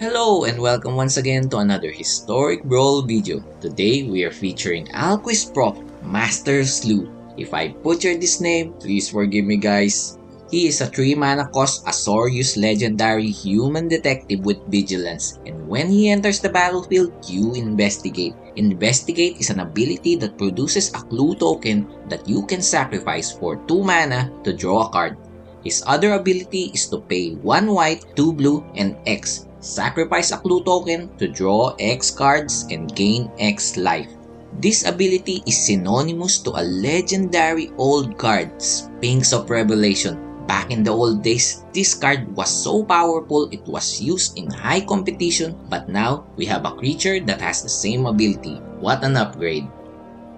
Hello and welcome once again to another historic Brawl video. Today we are featuring Alquist Proft, Master Sleuth. If I butcher this name, please forgive me guys. He is a 3-mana cost Azorius legendary human detective with vigilance, and when he enters the battlefield, you investigate. Investigate is an ability that produces a clue token that you can sacrifice for 2 mana to draw a card. His other ability is to pay 1 white, 2 blue, and X. Sacrifice a clue token to draw X cards and gain X life. This ability is synonymous to a legendary old card, Sphinx of Revelation. Back in the old days, this card was so powerful it was used in high competition, but now we have a creature that has the same ability. What an upgrade!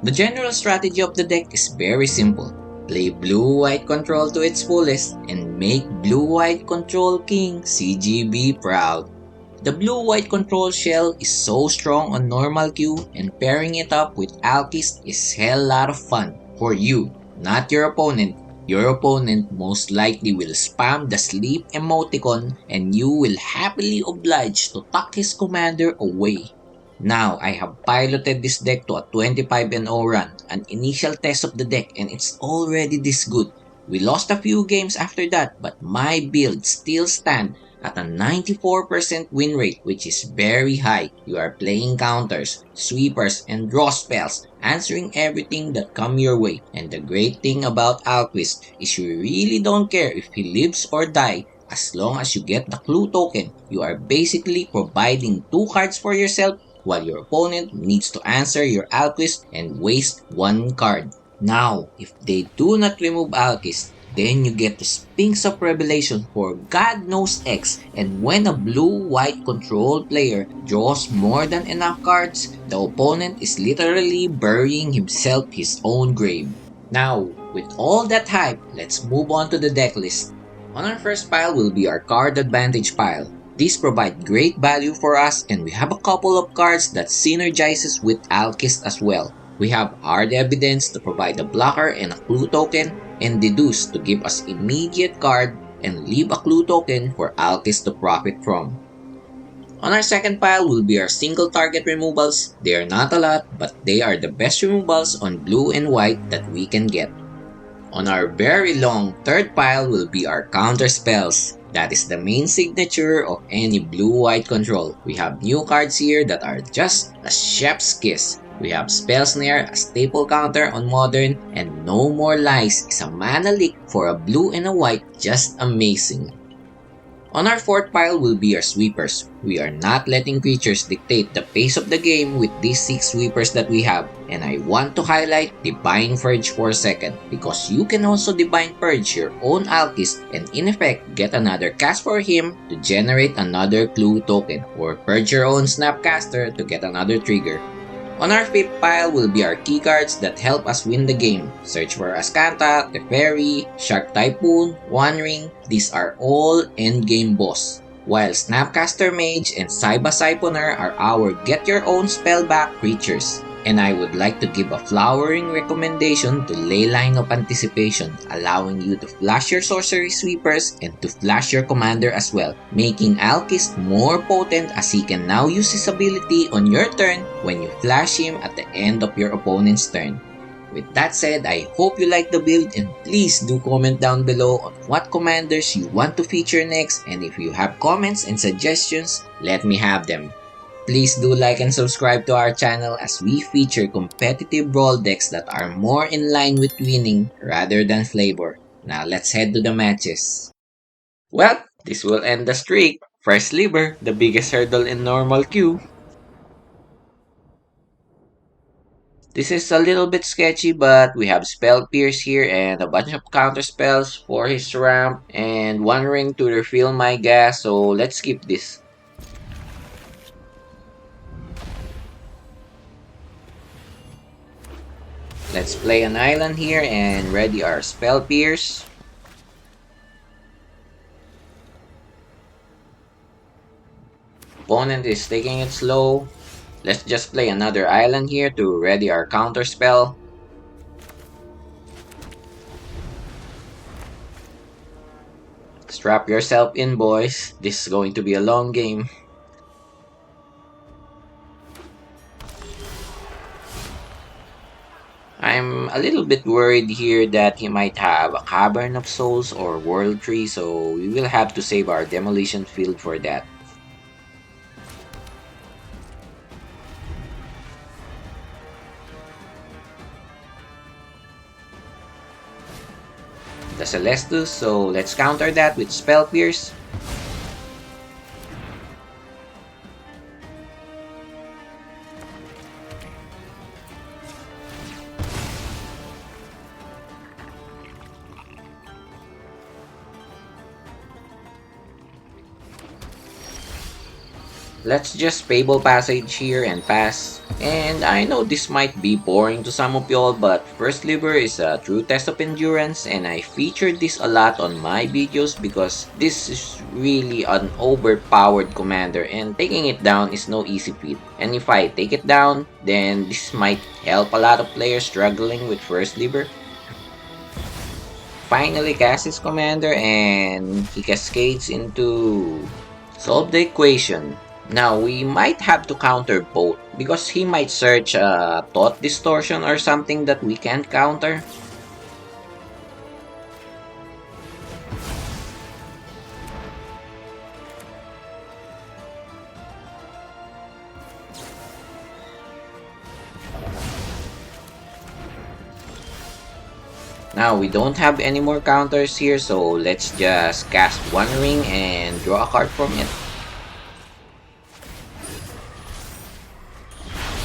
The general strategy of the deck is very simple. Play blue-white control to its fullest and make blue-white control king CGB proud. The blue-white control shell is so strong on normal queue, and pairing it up with Alquist is hell lot of fun for you, not your opponent. Your opponent most likely will spam the sleep emoticon and you will happily oblige to tuck his commander away. Now, I have piloted this deck to a 25-0 run, an initial test of the deck, and it's already this good. We lost a few games after that, but my build still stands at a 94% win rate, which is very high. You are playing counters, sweepers, and draw spells, answering everything that come your way. And the great thing about Alquist is you really don't care if he lives or dies. As long as you get the clue token, you are basically providing 2 cards for yourself while your opponent needs to answer your Alquist and waste 1 card. Now, if they do not remove Alquist, then you get the Sphinx of Revelation for God knows X, and when a blue-white control player draws more than enough cards, the opponent is literally burying himself his own grave. Now, with all that hype, let's move on to the deck list. On our first pile will be our card advantage pile. These provide great value for us, and we have a couple of cards that synergizes with Alquist as well. We have Hard Evidence to provide a blocker and a clue token, and Deduce to give us immediate card and leave a clue token for Alquist to profit from. On our second pile will be our single target removals. They are not a lot, but they are the best removals on blue and white that we can get. On our very long third pile will be our counterspells. That is the main signature of any blue-white control. We have new cards here that are just a chef's kiss. We have Spell Snare, a staple counter on Modern, and No More Lies is a mana leak for a blue and a white, just amazing. On our fourth pile will be our sweepers. We are not letting creatures dictate the pace of the game with these 6 sweepers that we have, and I want to highlight Divine Purge for a second, because you can also Divine Purge your own Alquist and in effect get another cast for him to generate another clue token, or purge your own Snapcaster to get another trigger. On our fifth pile will be our keycards that help us win the game. Search for Ascanta, Teferi, Shark Typhoon, One Ring, these are all endgame boss. While Snapcaster Mage and Saiba Siphoner are our get your own spellback creatures. And I would like to give a flowering recommendation to Leyline of Anticipation, allowing you to flash your sorcery sweepers and to flash your commander as well, making Alquist more potent as he can now use his ability on your turn when you flash him at the end of your opponent's turn. With that said, I hope you like the build, and please do comment down below on what commanders you want to feature next, and if you have comments and suggestions, let me have them. Please do like and subscribe to our channel as we feature competitive brawl decks that are more in line with winning rather than flavor. Now let's head to the matches. Well, this will end the streak. First Sliver, the biggest hurdle in normal queue. This is a little bit sketchy, but we have Spell Pierce here and a bunch of counter spells for his ramp and 1 ring to refill my gas, so let's skip this. Let's play an island here and ready our Spell Pierce. Opponent is taking it slow. Let's just play another island here to ready our counter spell. Strap yourself in, boys. This is going to be a long game. a little bit worried here that he might have a Cavern of Souls or World Tree, so we will have to save our Demolition Field for that. The Celestus, so let's counter that with Spell Pierce. Let's just Fable Passage here and pass. And I know this might be boring to some of y'all, but First Sliver is a true test of endurance, and I featured this a lot on my videos because this is really an overpowered commander, and taking it down is no easy feat. And if I take it down, then this might help a lot of players struggling with First Sliver. Finally casts his commander and he cascades into solve the equation. Now, we might have to counter both because he might search thought distortion or something that we can't counter. Now, we don't have any more counters here, so let's just cast one ring and draw a card from it.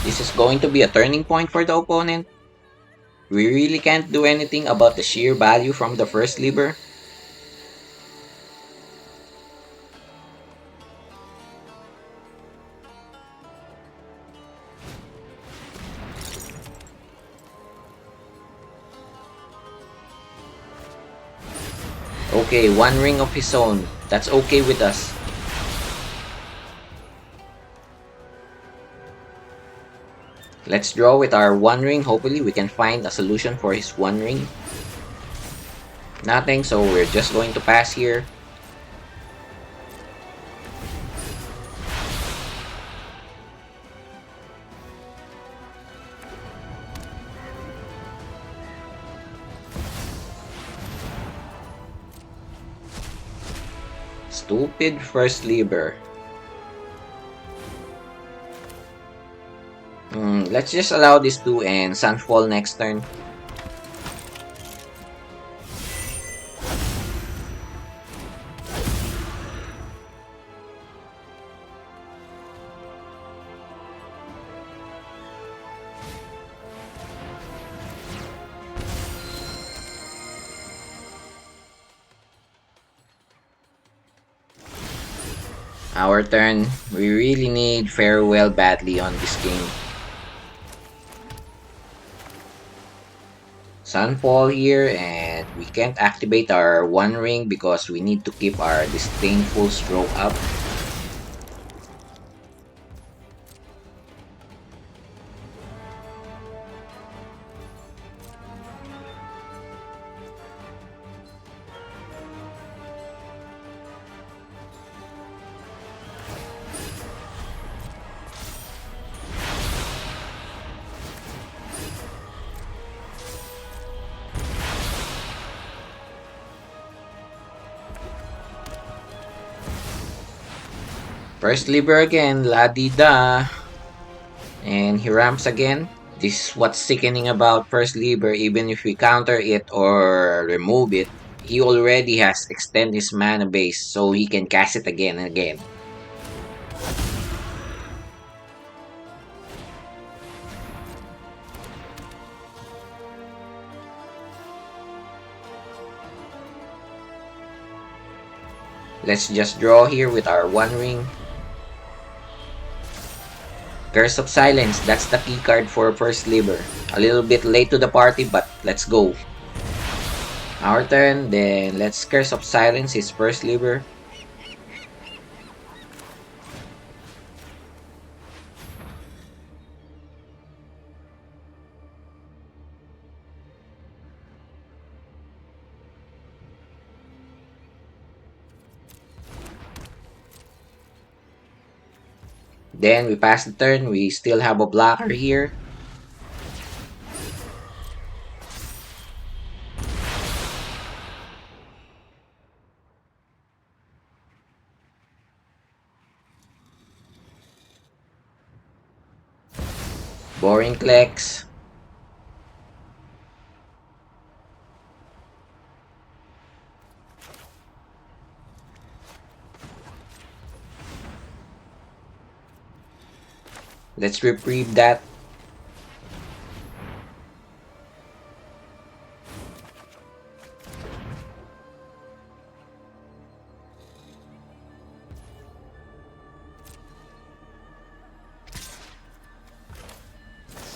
This is going to be a turning point for the opponent. We really can't do anything about the sheer value from the first sliver. Okay, one ring of his own. That's okay with us. Let's draw with our one ring. Hopefully we can find a solution for his one ring. Nothing, so we're just going to pass here. Stupid first sliver. Let's just allow this to and Sunfall next turn. Our turn. We really need Farewell badly on this game. Sunfall here, and we can't activate our one ring because we need to keep our disdainful stroke up. First sliver again, la-di-da. And he ramps again. This is what's sickening about first sliver. Even if we counter it or remove it, he already has extended his mana base so he can cast it again and again. Let's just draw here with our one ring. Curse of Silence, that's the key card for First Sliver. A little bit late to the party, but let's go. Our turn, then let's Curse of Silence his First Sliver. Then we pass the turn, we still have a blocker here. Boring clicks. Let's reprieve that.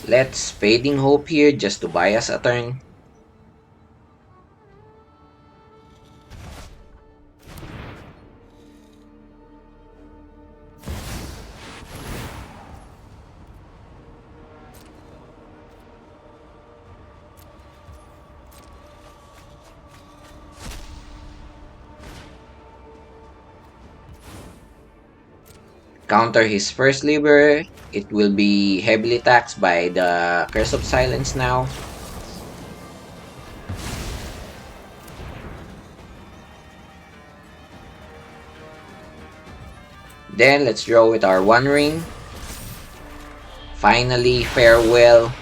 Let's Fading Hope here just to buy us a turn. Counter his First Sliver. It will be heavily taxed by the Curse of Silence now. Then let's draw with our One Ring. Finally, Farewell.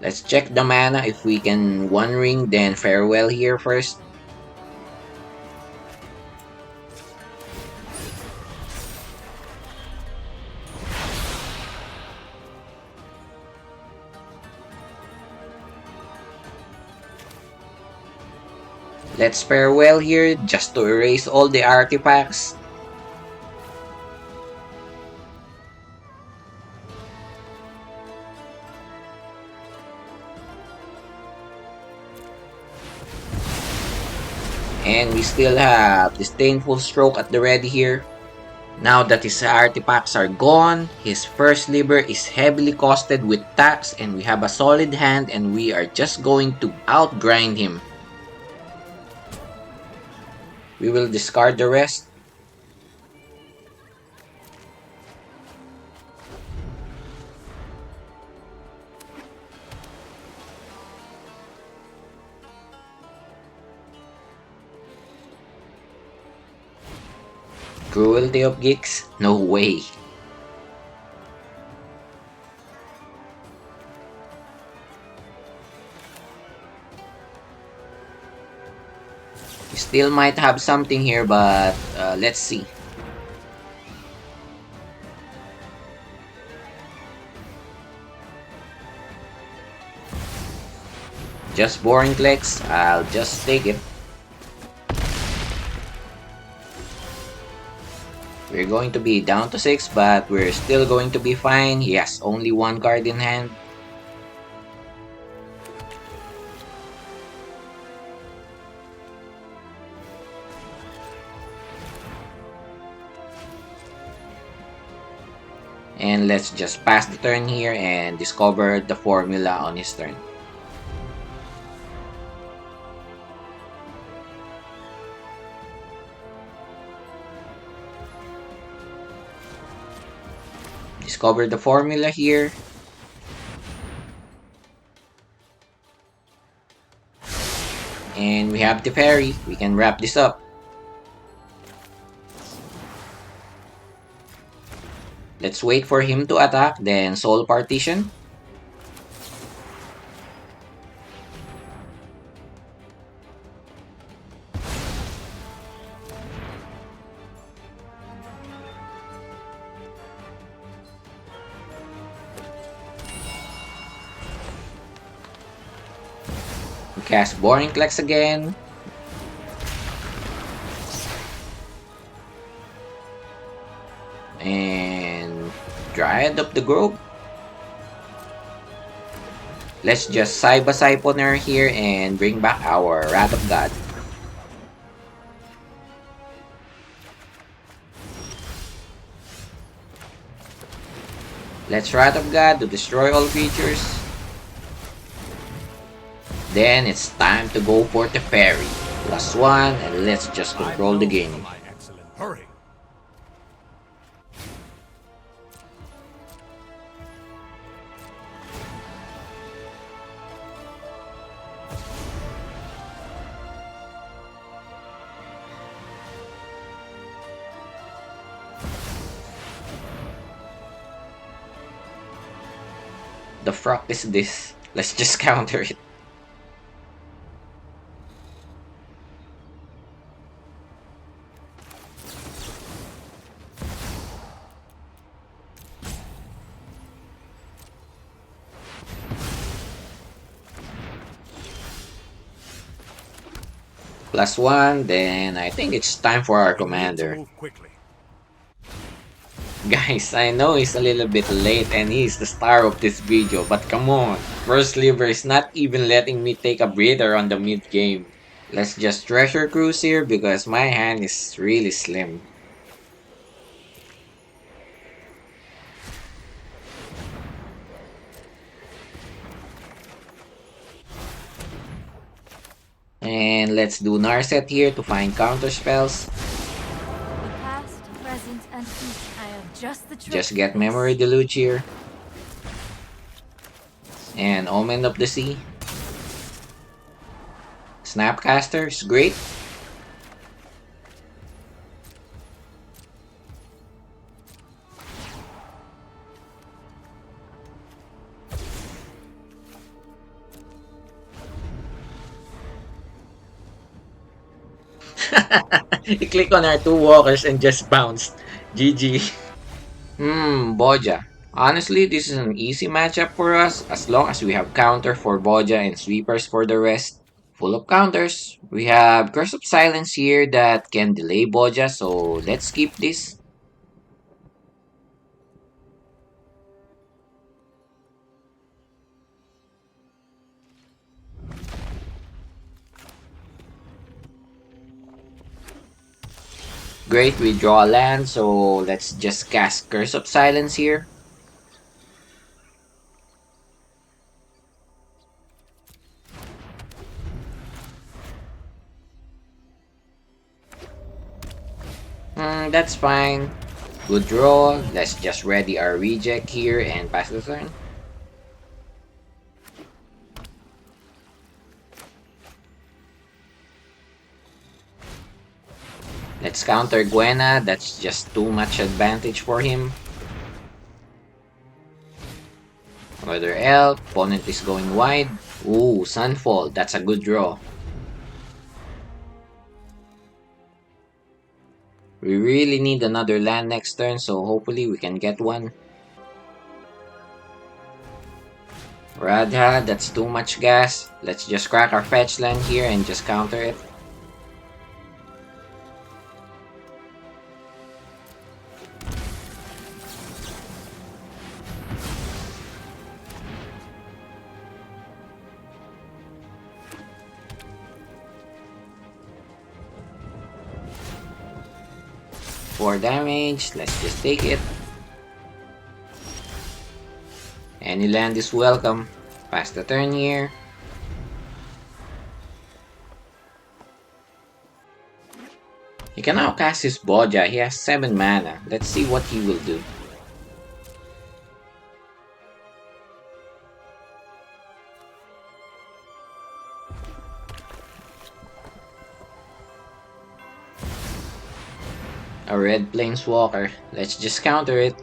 Let's check the mana if we can One Ring then Farewell here first. Let's Farewell here just to erase all the artifacts. And we still have Disdainful Stroke at the ready here. Now that his artifacts are gone, his First Sliver is heavily costed with tax and we have a solid hand and we are just going to outgrind him. We will discard the rest. Cruelty of Geeks? No way. We still might have something here, but let's see. Just boring clicks, I'll just take it. We're going to be down to 6, but we're still going to be fine. He has only one card in hand. And let's just pass the turn here and discover the formula on his turn. Discover the formula here. And we have the fairy. We can wrap this up. Let's wait for him to attack, then Soul Partition. Cast Boring Clicks again. And Dryad of the Grove. Let's just Saiba Siphoner here and bring back our Wrath of God. Let's Wrath of God to destroy all creatures. Then it's time to go for the fairy. +1 and let's just control the game. Hurry. the fuck is this? Let's just counter it. +1, then I think it's time for our commander. Guys, I know he's a little bit late and he's the star of this video, but come on, First Sliver is not even letting me take a breather on the mid game. Let's just treasure cruise here because my hand is really slim. And let's do Narset here to find counterspells. The past, present, and future. I am Just get Memory Deluge here. And Omen of the Sea. Snapcaster is great. You click on our 2 walkers and just bounced. GG. Voja. Honestly, this is an easy matchup for us as long as we have counter for Voja and sweepers for the rest. Full of counters. We have Curse of Silence here that can delay Voja, so let's skip this. Great, we draw a land, so let's just cast Curse of Silence here. That's fine. Good draw. Let's just ready our reject here and pass the turn. Let's counter Gwena. That's just too much advantage for him. Another elf. Opponent is going wide. Ooh, Sunfall. That's a good draw. We really need another land next turn, so hopefully we can get one. Radha, that's too much gas. Let's just crack our fetch land here and just counter it. For damage, let's just take it. Any land is welcome. Pass the turn here. He can now cast his Voja. He has 7 mana. Let's see what he will do. A red Planeswalker. Let's just counter it.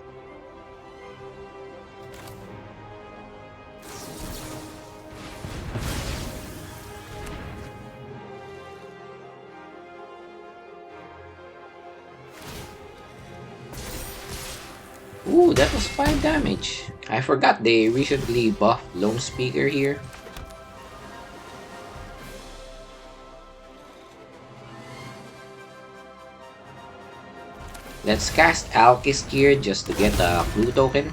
Ooh, that was 5 damage. I forgot they recently buffed Lone Speaker here. Let's cast Alquist here just to get a clue token.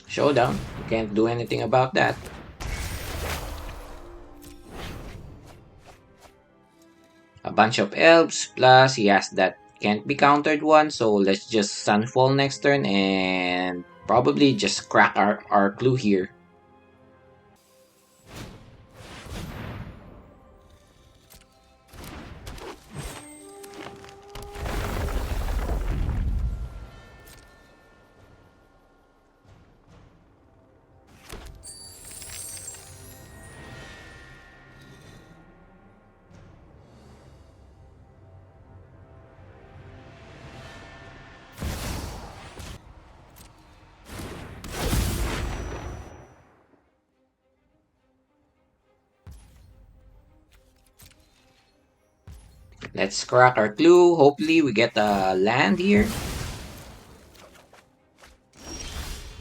Showdown. You can't do anything about that. A bunch of elves, plus he has that can't be countered one, so let's just Sunfall next turn and probably just crack our clue here. Let's crack our clue. Hopefully we get a land here.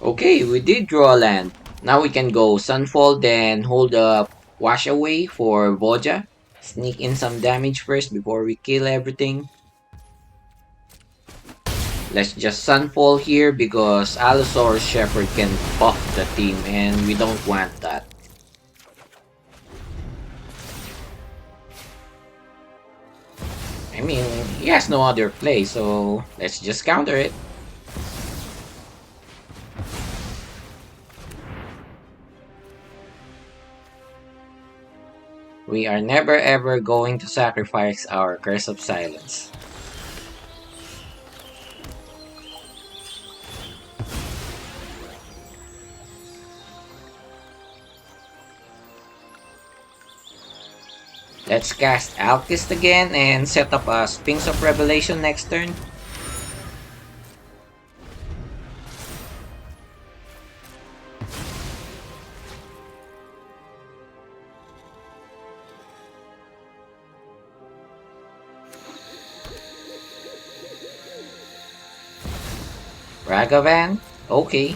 Okay, we did draw a land. Now we can go Sunfall, then hold up Wash Away for Voja. Sneak in some damage first before we kill everything. Let's just Sunfall here because Allosaurus Shepherd can buff the team and we don't want that. I mean, he has no other play, so let's just counter it. We are never ever going to sacrifice our Curse of Silence. Let's cast Alquist again and set up a Sphinx of Revelation next turn. Ragavan? Okay.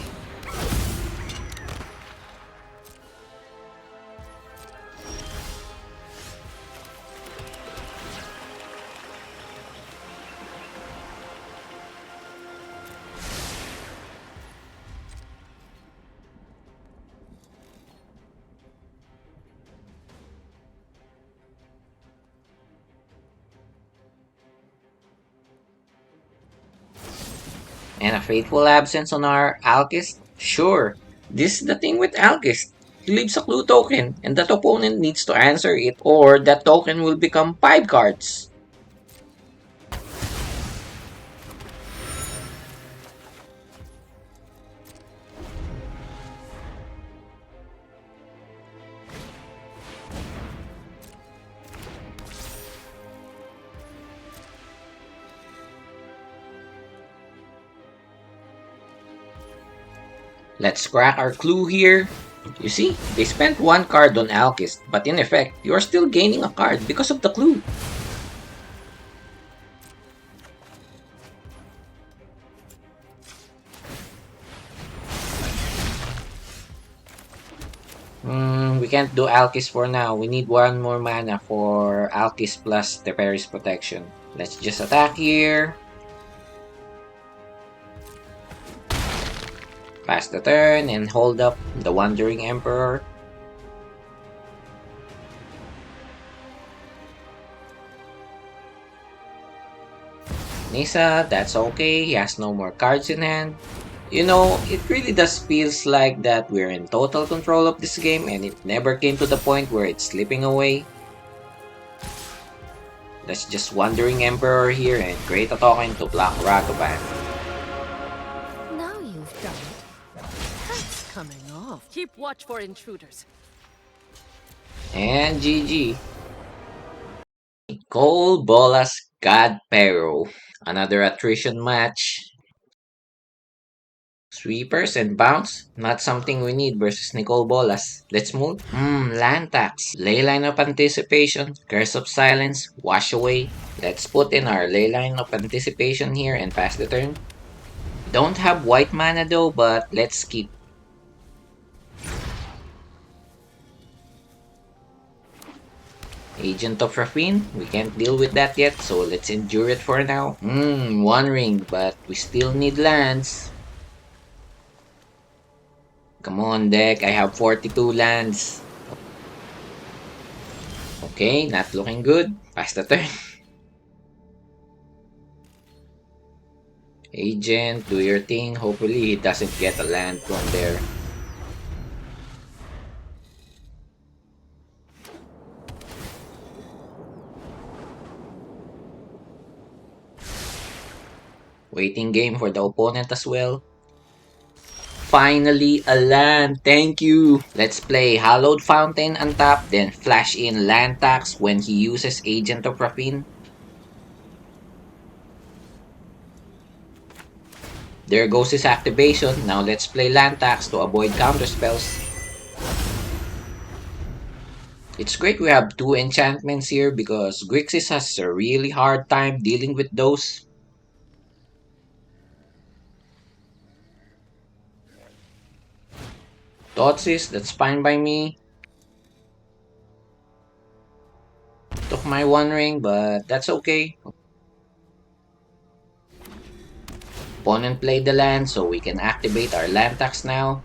And a Faithful Absence on our Alquist? Sure. This is the thing with Alquist. He leaves a clue token, and that opponent needs to answer it, or that token will become 5 cards. Let's crack our clue here. You see, they spent 1 card on Alquist, but in effect, you are still gaining a card because of the clue. We can't do Alquist for now. We need 1 more mana for Alquist plus Teferi's Protection. Let's just attack here. Pass the turn and hold up the Wandering Emperor. Nisa, that's okay. He has no more cards in hand. You know, it really does feels like that we're in total control of this game and it never came to the point where it's slipping away. Let's just Wandering Emperor here and create a token to block Ragavan. Now you've done it. That's coming off. Keep watch for intruders. And GG. Nicol, Bolas, God-Pharoah. Another attrition match. Sweepers and bounce, not something we need versus Nicol Bolas. Let's move. Land tax. Leyline of Anticipation, Curse of Silence, Wash Away. Let's put in our Leyline of Anticipation here and pass the turn. Don't have white mana though, but let's keep. Agent of Rafine, we can't deal with that yet, so let's endure it for now. 1 ring, but we still need lands. Come on, deck. I have 42 lands. Okay, not looking good. Pass the turn. Agent, do your thing. Hopefully, he doesn't get a land from there. Waiting game for the opponent as well. Finally, a land. Thank you. Let's play Hallowed Fountain untap, then flash in land tax when he uses Agent of Rapine. There goes his activation. Now let's play land tax to avoid counterspells. It's great we have two enchantments here because Grixis has a really hard time dealing with those. Thoughtsis, that's fine by me. Took my one ring, but that's okay. Opponent played the land, so we can activate our land tax now.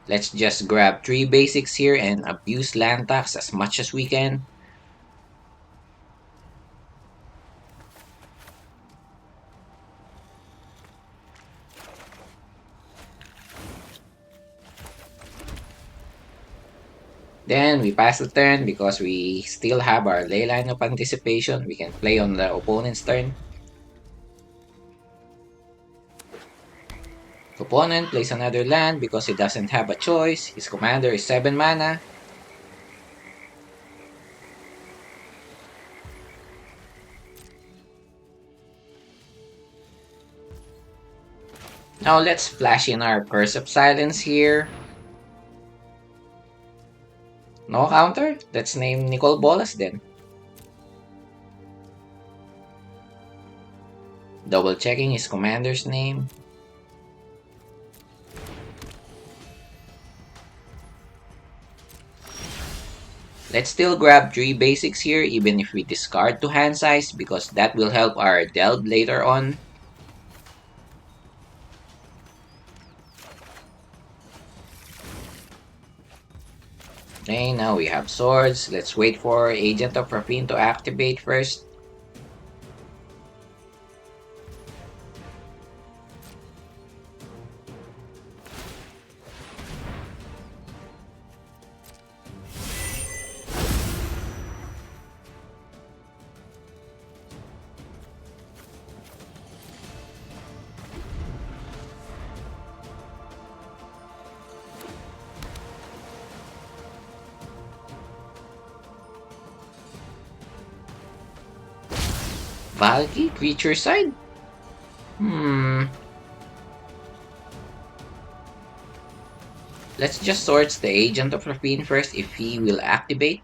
Let's just grab 3 basics here and abuse land tax as much as we can. Then we pass the turn because we still have our Leyline of Anticipation. We can play on the opponent's turn. Opponent plays another land because he doesn't have a choice. His commander is 7 mana. Now let's flash in our Curse of Silence here. No counter? Let's name Nicol Bolas then. Double checking his commander's name. Let's still grab 3 basics here even if we discard to hand size because that will help our delve later on. Okay, now we have swords. Let's wait for Agent of Rapine to activate first. Valky, creature side? Let's just sort the Agent of Rapine first if he will activate.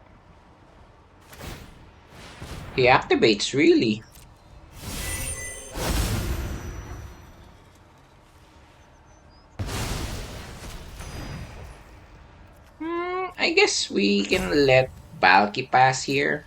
He activates, really. I guess we can let Valky pass here.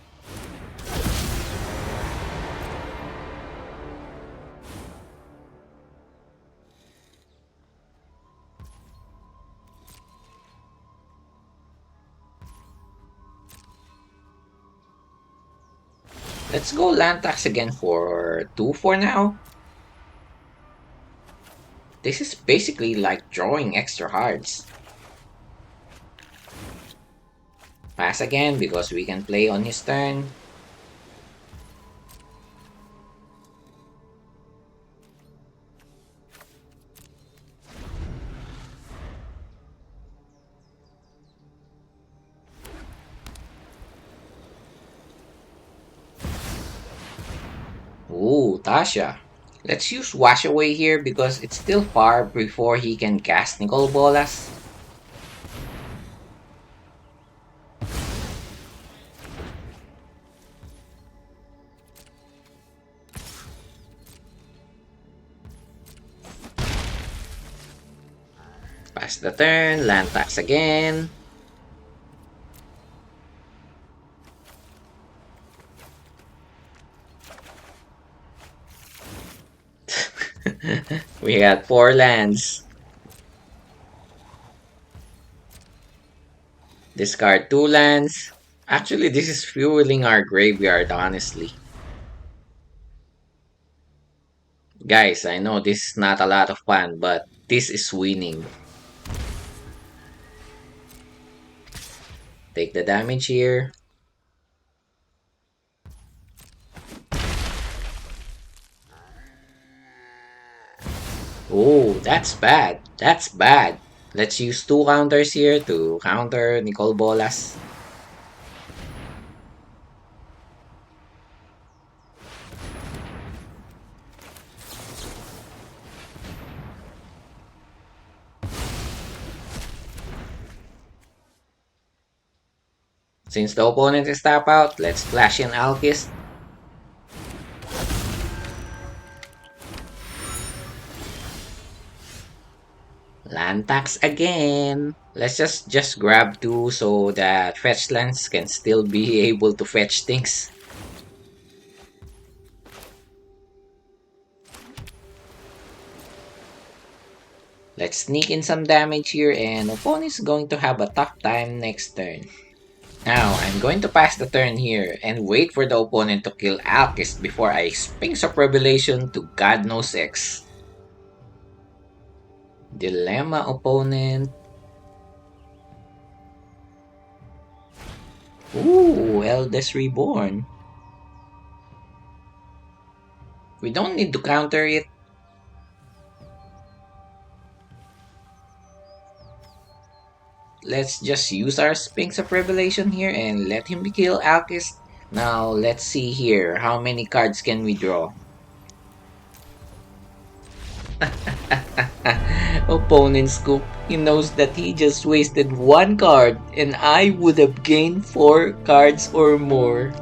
Let's go land tax again for 2 for now. This is basically like drawing extra cards. Pass again because we can play on his turn. Ooh, Tasha. Let's use Wash Away here because it's still far before he can cast Nicol Bolas. Pass the turn, land tax again. We got 4 lands. Discard 2 lands. Actually, this is fueling our graveyard, honestly. Guys, I know this is not a lot of fun, but this is winning. Take the damage here. Oh, that's bad. That's bad. Let's use 2 counters here to counter Nicol Bolas. Since the opponent is tap out, let's flash in Alquist. Land tax again. Let's just grab 2 so that fetch lands can still be able to fetch things. Let's sneak in some damage here and opponent is going to have a tough time next turn. Now, I'm going to pass the turn here and wait for the opponent to kill Alquist before I Sphinx of Revelation to God knows X. Dilemma opponent. Ooh, Eldest Reborn. We don't need to counter it. Let's just use our Sphinx of Revelation here and let him kill Alquist. Now, let's see here. How many cards can we draw? Opponent scoop. He knows that he just wasted 1 card and I would have gained 4 cards or more.